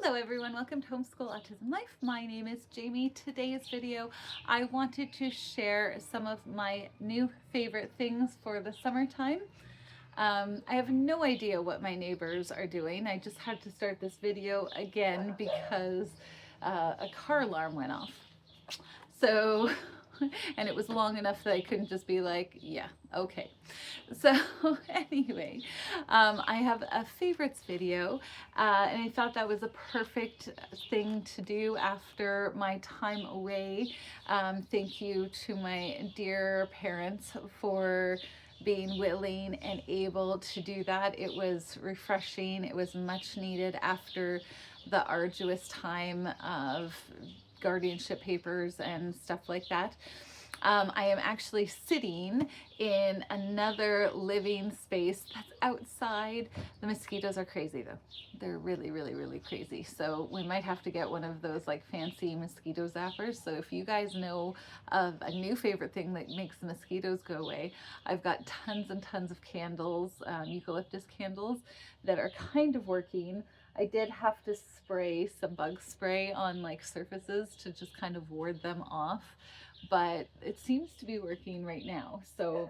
Hello everyone, welcome to Homeschool Autism Life. My name is Jamie. Today's video, I wanted to share some of my new favorite things for the summertime. I have no idea what my neighbors are doing. I just had to start this video again because a car alarm went off. So, and it was long enough that I couldn't just be like, yeah, okay. So anyway, I have a favorites video, and I thought that was a perfect thing to do after my time away. Thank you to my dear parents for being willing and able to do that. It was refreshing. It was much needed after the arduous time of guardianship papers and stuff like that. I am actually sitting in another living space that's outside. The mosquitoes are crazy though. They're really, really, really crazy. So we might have to get one of those like fancy mosquito zappers. So if you guys know of a new favorite thing that makes the mosquitoes go away, I've got tons and tons of candles, eucalyptus candles that are kind of working. I did have to spray some bug spray on like surfaces to just kind of ward them off, but it seems to be working right now. So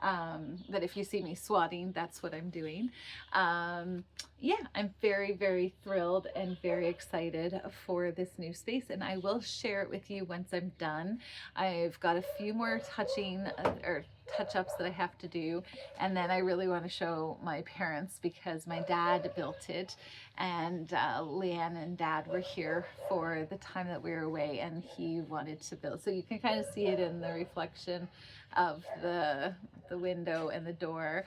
that if you see me swatting, that's what I'm doing. Yeah, I'm very, very thrilled and very excited for this new space, and I will share it with you once I'm done. I've got a few more touch-ups that I have to do, and then I really want to show my parents because my dad built it, and Leanne and Dad were here for the time that we were away, and he wanted to build. So you can kind of see it in the reflection of the window and the door,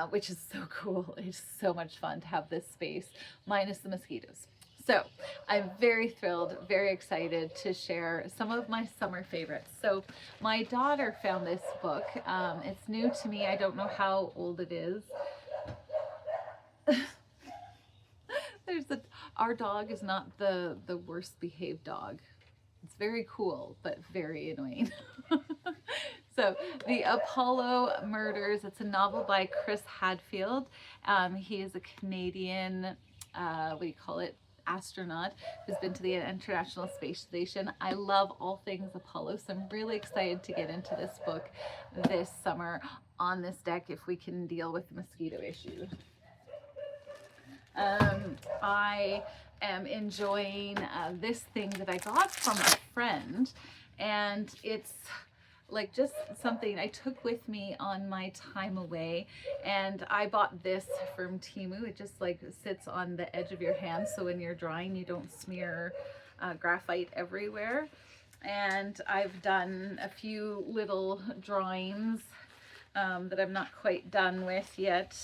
which is so cool. It's so much fun to have this space, minus the mosquitoes. So I'm very thrilled, very excited to share some of my summer favorites. So my daughter found this book. It's new to me. I don't know how old it is. Our dog is not the worst behaved dog. It's very cool, but very annoying. So the Apollo Murders, it's a novel by Chris Hadfield. He is a Canadian, what do you call it, astronaut who's been to the International Space Station. I love all things Apollo, so I'm really excited to get into this book this summer on this deck if we can deal with the mosquito issue. I am enjoying this thing that I got from a friend, and it's like just something I took with me on my time away, and I bought this from Temu. It just like sits on the edge of your hand, so when you're drawing you don't smear graphite everywhere. And I've done a few little drawings that I'm not quite done with yet.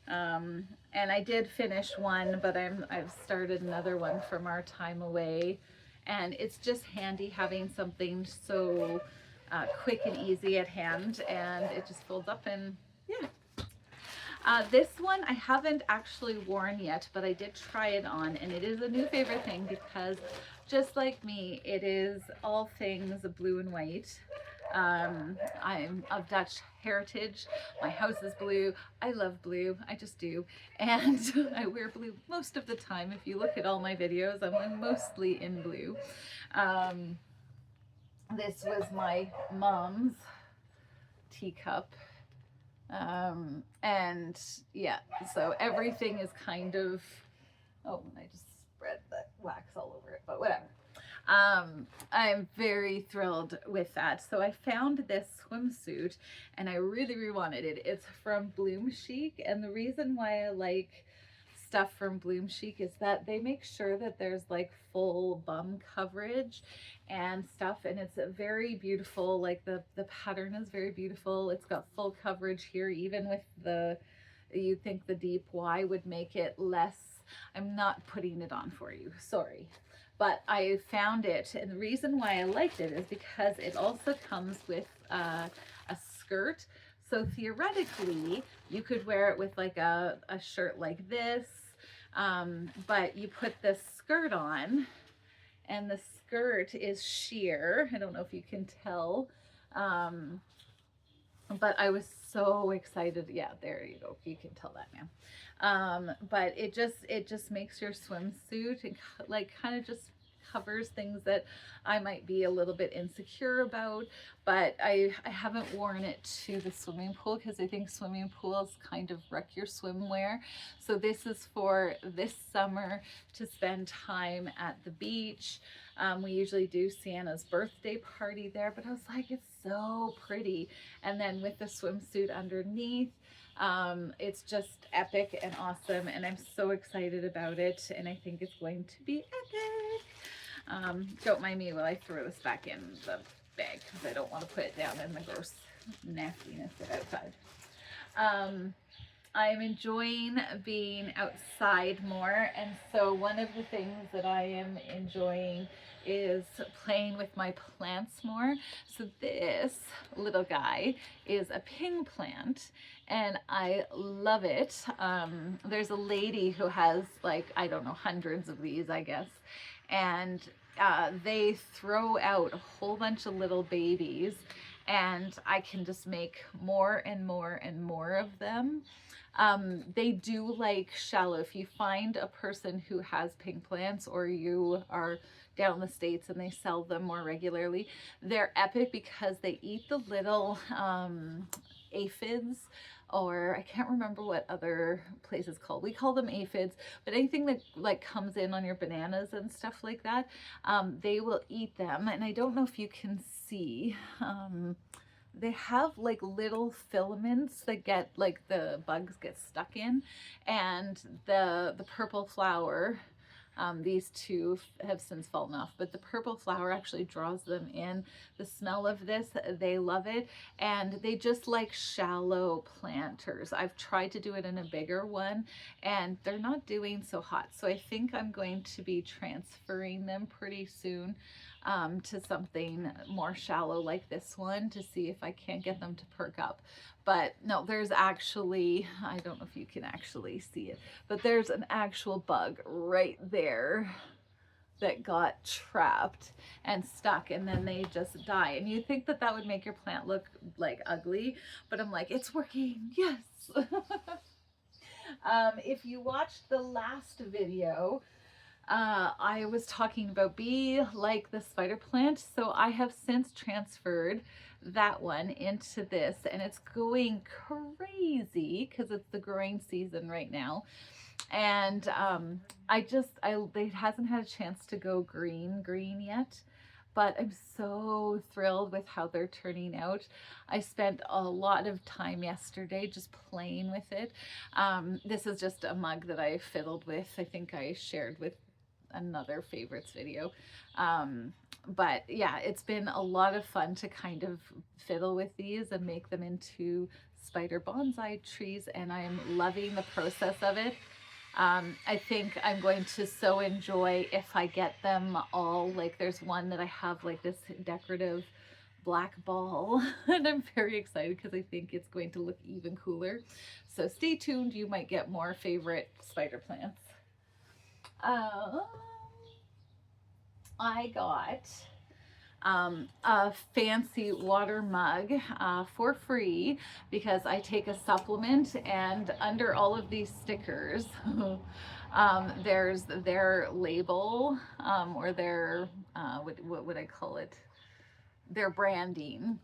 And I did finish one, but I've started another one from our time away, and it's just handy having something so quick and easy at hand, and it just folds up. And yeah, this one I haven't actually worn yet, but I did try it on, and it is a new favorite thing because just like me, it is all things blue and white. I'm of Dutch heritage. My house is blue. I love blue. I just do. And I wear blue most of the time. If you look at all my videos, I'm mostly in blue. This was my mom's teacup. And yeah, so everything is kind of, oh, I just spread the wax all over it, but whatever. I'm very thrilled with that. So I found this swimsuit and I really wanted it. It's from Bloom Chic, and the reason why I like stuff from Bloom Chic is that they make sure that there's like full bum coverage and stuff, and it's a very beautiful, like the pattern is very beautiful. It's got full coverage here, even with you'd think the deep Y would make it less. I'm not putting it on for you, sorry. But I found it, and the reason why I liked it is because it also comes with a skirt. So theoretically, you could wear it with like a shirt like this, but you put this skirt on, and the skirt is sheer. I don't know if you can tell, but I was so excited. Yeah, there you go. You can tell that now. But it just makes your swimsuit and like kind of just covers things that I might be a little bit insecure about, but I haven't worn it to the swimming pool because I think swimming pools kind of wreck your swimwear. So this is for this summer to spend time at the beach. We usually do Sienna's birthday party there, but I was like, it's so pretty. And then with the swimsuit underneath, it's just epic and awesome, and I'm so excited about it, and I think it's going to be epic. Don't mind me while I throw this back in the bag because I don't want to put it down in the gross nastiness of outside. I'm enjoying being outside more, and so one of the things that I am enjoying is playing with my plants more. So this little guy is a ping plant and I love it. There's a lady who has like, I don't know, hundreds of these, I guess, and they throw out a whole bunch of little babies, and I can just make more and more and more of them. They do like shallow. If you find a person who has ping plants, or you are down in the States and they sell them more regularly, they're epic because they eat the little aphids, or I can't remember what other place is called. We call them aphids, but anything that like comes in on your bananas and stuff like that, they will eat them. And I don't know if you can see, they have like little filaments that get like the bugs get stuck in, and the purple flower, these two have since fallen off, but the purple flower actually draws them in. The smell of this, they love it, and they just like shallow planters. I've tried to do it in a bigger one and they're not doing so hot. So I think I'm going to be transferring them pretty soon to something more shallow like this one to see if I can't get them to perk up. But no, there's actually, I don't know if you can actually see it, but there's an actual bug right there that got trapped and stuck, and then they just die. And you think that that would make your plant look like ugly, but I'm like, it's working, yes. If you watched the last video, I was talking about be like the spider plant. So I have since transferred that one into this, and it's going crazy because it's the growing season right now. And it hasn't had a chance to go green yet, but I'm so thrilled with how they're turning out. I spent a lot of time yesterday just playing with it. This is just a mug that I fiddled with. I think I shared with another favorites video. But yeah, it's been a lot of fun to kind of fiddle with these and make them into spider bonsai trees, and I'm loving the process of it. I think I'm going to so enjoy if I get them all. Like there's one that I have like this decorative black ball and I'm very excited because I think it's going to look even cooler. So stay tuned, you might get more favorite spider plants. I got a fancy water mug for free because I take a supplement, and under all of these stickers there's their label, or their what would I call it, their branding.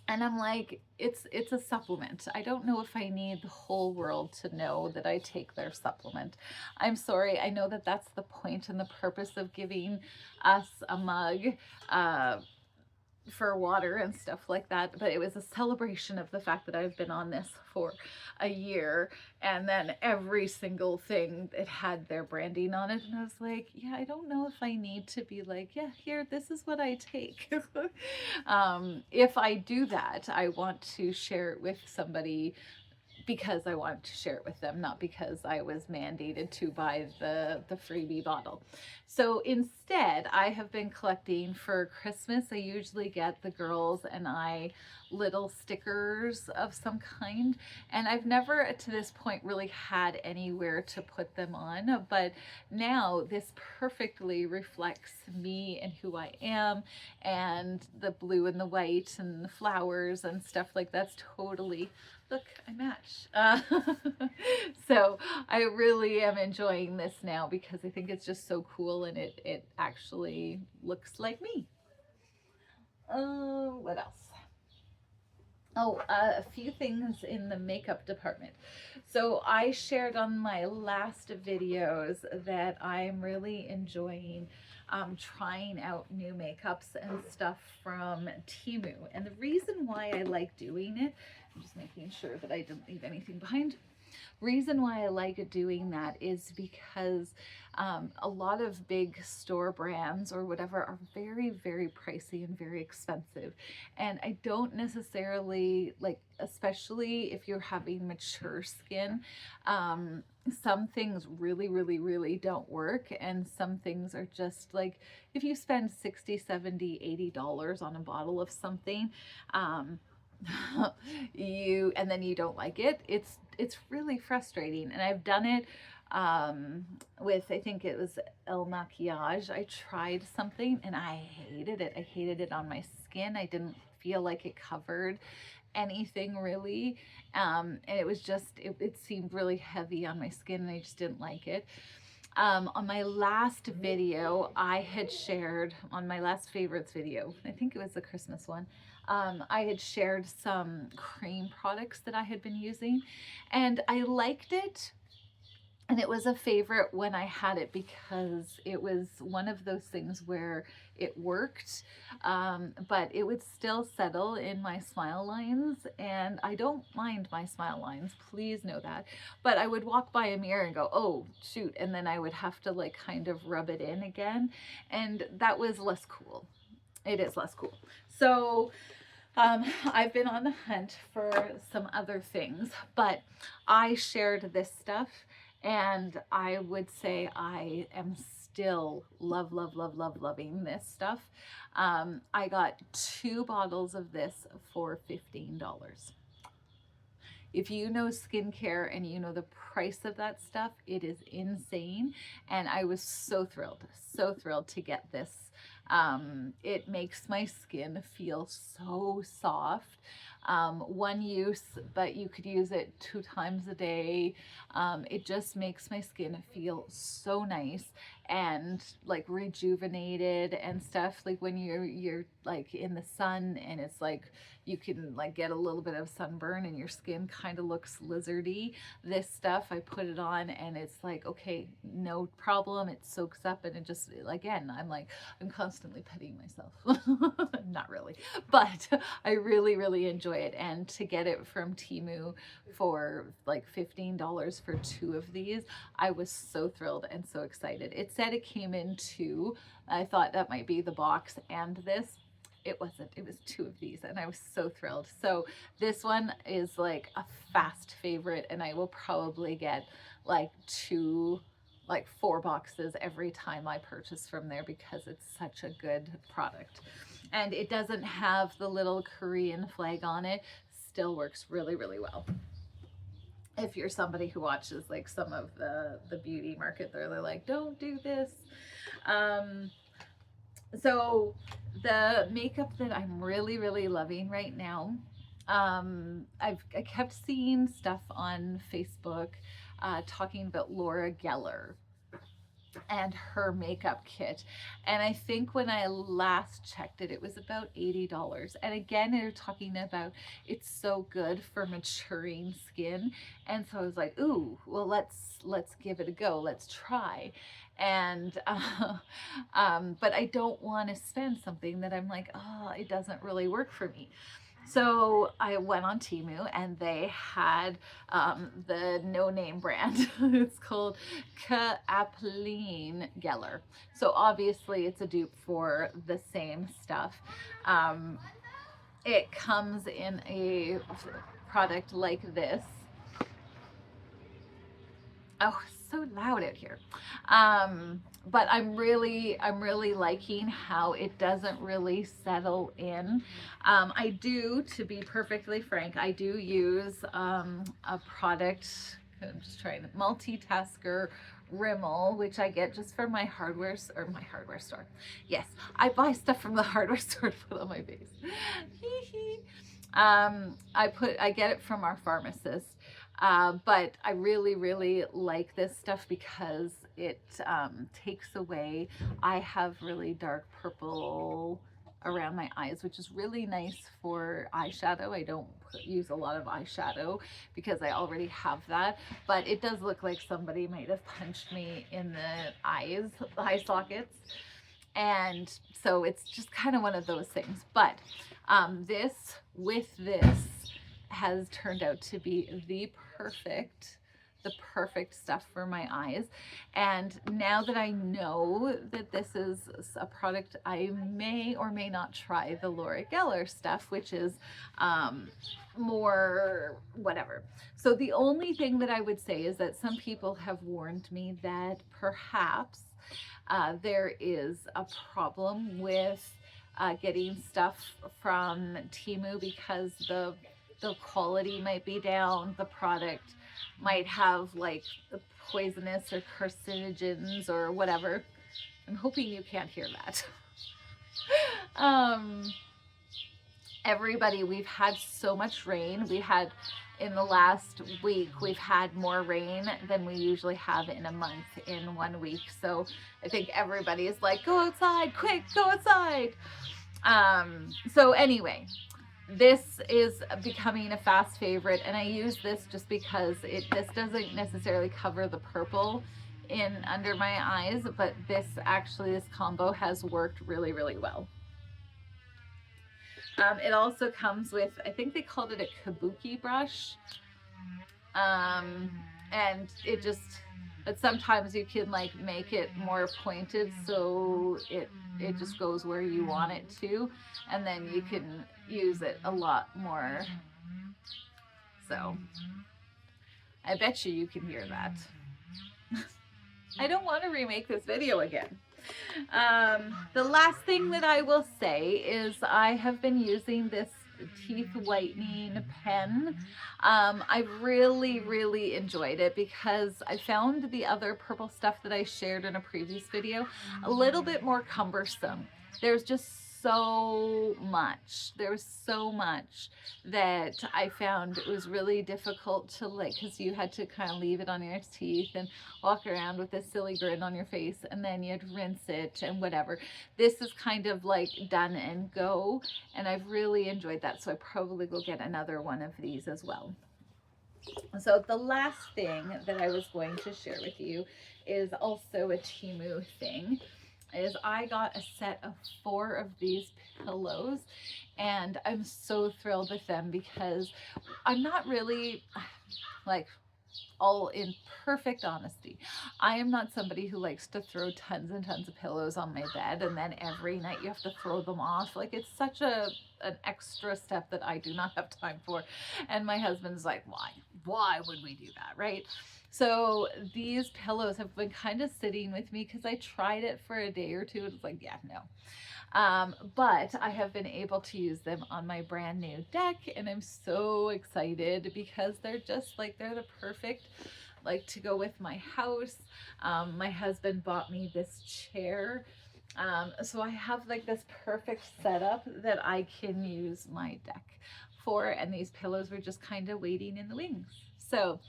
And I'm like, it's a supplement. I don't know if I need the whole world to know that I take their supplement. I'm sorry. I know that that's the point and the purpose of giving us a mug for water and stuff like that, but it was a celebration of the fact that I've been on this for a year, and then every single thing, it had their branding on it, and I was like, yeah, I don't know if I need to be like, yeah, here, this is what I take. If I do that, I want to share it with somebody because I want to share it with them, not because I was mandated to buy the freebie bottle. So instead, I have been collecting for Christmas. I usually get the girls and I little stickers of some kind, and I've never to this point really had anywhere to put them on, but now this perfectly reflects me and who I am, and the blue and the white and the flowers and stuff like that's totally, look, I match. So I really am enjoying this now because I think it's just so cool, and it actually looks like me. What else? Oh, a few things in the makeup department. So I shared on my last videos that I'm really enjoying trying out new makeups and stuff from Temu. And the reason why I like doing it, I'm just making sure that I didn't leave anything behind. Reason why I like doing that is because a lot of big store brands or whatever are very, very pricey and very expensive. And I don't necessarily like, especially if you're having mature skin, some things really, really, really don't work. And some things are just like, if you spend $60, $70, $80 on a bottle of something, and then you don't like it, it's really frustrating. And I've done it with, I think it was El Maquillage. I tried something and I hated it. I hated it on my skin. I didn't feel like it covered anything really, and it was just, it seemed really heavy on my skin and I just didn't like it. On my last video, I had shared, on my last favorites video, I think it was the Christmas one, I had shared some cream products that I had been using, and I liked it. And it was a favorite when I had it because it was one of those things where it worked, but it would still settle in my smile lines. And I don't mind my smile lines, please know that. But I would walk by a mirror and go, oh, shoot. And then I would have to like kind of rub it in again. And that was less cool. It is less cool. So I've been on the hunt for some other things, but I shared this stuff. And I would say I am still loving this stuff. I got 2 bottles of this for $15. If you know skincare and you know the price of that stuff, it is insane. And I was so thrilled to get this. It makes my skin feel so soft. One use, but you could use it 2 times a day. It just makes my skin feel so nice and like rejuvenated and stuff. Like when you're like in the sun and it's like you can like get a little bit of sunburn and your skin kind of looks lizardy. This stuff, I put it on and it's like, okay, no problem. It soaks up and it just, again, I'm constantly petting myself. Not really, but I really enjoy it. And to get it from Temu for like $15 for 2 of these, I was so thrilled and so excited. It said it came in 2. I thought that might be the box and this. It wasn't. It was 2 of these and I was so thrilled. So this one is like a fast favorite, and I will probably get like 4 boxes every time I purchase from there because it's such a good product. And it doesn't have the little Korean flag on it. Still works really well. If you're somebody who watches like some of the beauty market, they're like, don't do this. So the makeup that I'm really loving right now, I kept seeing stuff on Facebook talking about Laura Geller and her makeup kit, and I think when I last checked it, it was about $80. And again, they're talking about it's so good for maturing skin, and so I was like, ooh, well, let's give it a go, let's try. And but I don't want to spend something that I'm like, oh, it doesn't really work for me. So I went on Temu and they had the no-name brand. It's called Appeline Geller. So obviously it's a dupe for the same stuff. It comes in a product like this. Oh, so loud out here. But I'm really liking how it doesn't really settle in. I do, to be perfectly frank, I do use a product, I'm just trying to, multitasker Rimmel, which I get just from my hardware store. Yes, I buy stuff from the hardware store to put on my face. I get it from our pharmacist. But I really like this stuff because it takes away, I have really dark purple around my eyes, which is really nice for eyeshadow. I don't use a lot of eyeshadow because I already have that, but it does look like somebody might have punched me in the eye sockets. And so it's just kind of one of those things. But this has turned out to be the perfect stuff for my eyes. And now that I know that this is a product, I may or may not try the Laura Geller stuff, which is more whatever. So the only thing that I would say is that some people have warned me that perhaps there is a problem with getting stuff from Temu because the quality might be down, the product might have like poisonous or carcinogens or whatever. I'm hoping you can't hear that. Everybody, we've had so much rain. In the last week, we've had more rain than we usually have in a month in 1 week. So I think everybody is like, go outside, quick, go outside. So anyway, this is becoming a fast favorite, and I use this just because this doesn't necessarily cover the purple in under my eyes, but this combo has worked really really well. It also comes with, I think they called it a kabuki brush, and but sometimes you can like make it more pointed so it just goes where you want it to, and then you can use it a lot more. So I bet you can hear that. I don't want to remake this video again. The last thing that I will say is I have been using this teeth whitening pen. I really enjoyed it because I found the other purple stuff that I shared in a previous video a little bit more cumbersome. There's so much that I found it was really difficult to because you had to kind of leave it on your teeth and walk around with this silly grin on your face, and then you had to rinse it and whatever. This is kind of like done and go, and I've really enjoyed that, so I probably will get another one of these as well. So the last thing that I was going to share with you is also a Temu thing. Is I got a set of 4 of these pillows, and I'm so thrilled with them because I'm not really all in perfect honesty, I am not somebody who likes to throw tons and tons of pillows on my bed and then every night you have to throw them off. Like, it's such an extra step that I do not have time for. And my husband's like, why would we do that, right? So these pillows have been kind of sitting with me because I tried it for a day or two and it's like, yeah, no. But I have been able to use them on my brand new deck, and I'm so excited because they're just like, they're the perfect to go with my house. My husband bought me this chair. So I have this perfect setup that I can use my deck for, and these pillows were just kind of waiting in the wings. So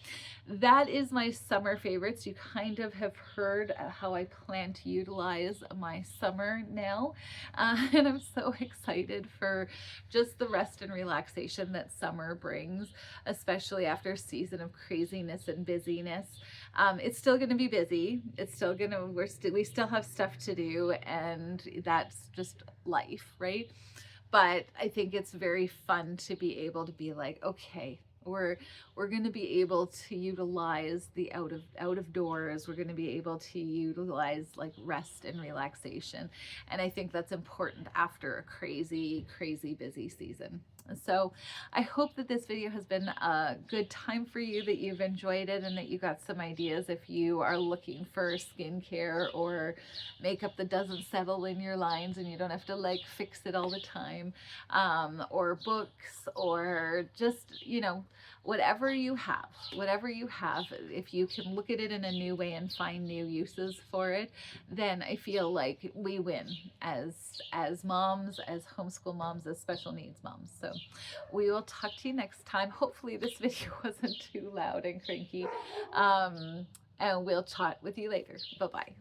that is my summer favorites. You kind of have heard how I plan to utilize my summer now. And I'm so excited for just the rest and relaxation that summer brings, especially after a season of craziness and busyness. It's still going to be busy. It's still going to, we still have stuff to do, and that's just life, right? But I think it's very fun to be able to be like, okay, we're going to be able to utilize the out of doors. We're going to be able to utilize rest and relaxation. And I think that's important after a crazy busy season. So I hope that this video has been a good time for you, that you've enjoyed it, and that you got some ideas if you are looking for skincare or makeup that doesn't settle in your lines and you don't have to like fix it all the time, or books, or just, you know, whatever you have, if you can look at it in a new way and find new uses for it, then I feel like we win as moms, as homeschool moms, as special needs moms. So we will talk to you next time. Hopefully this video wasn't too loud and cranky. And we'll chat with you later. Bye-bye.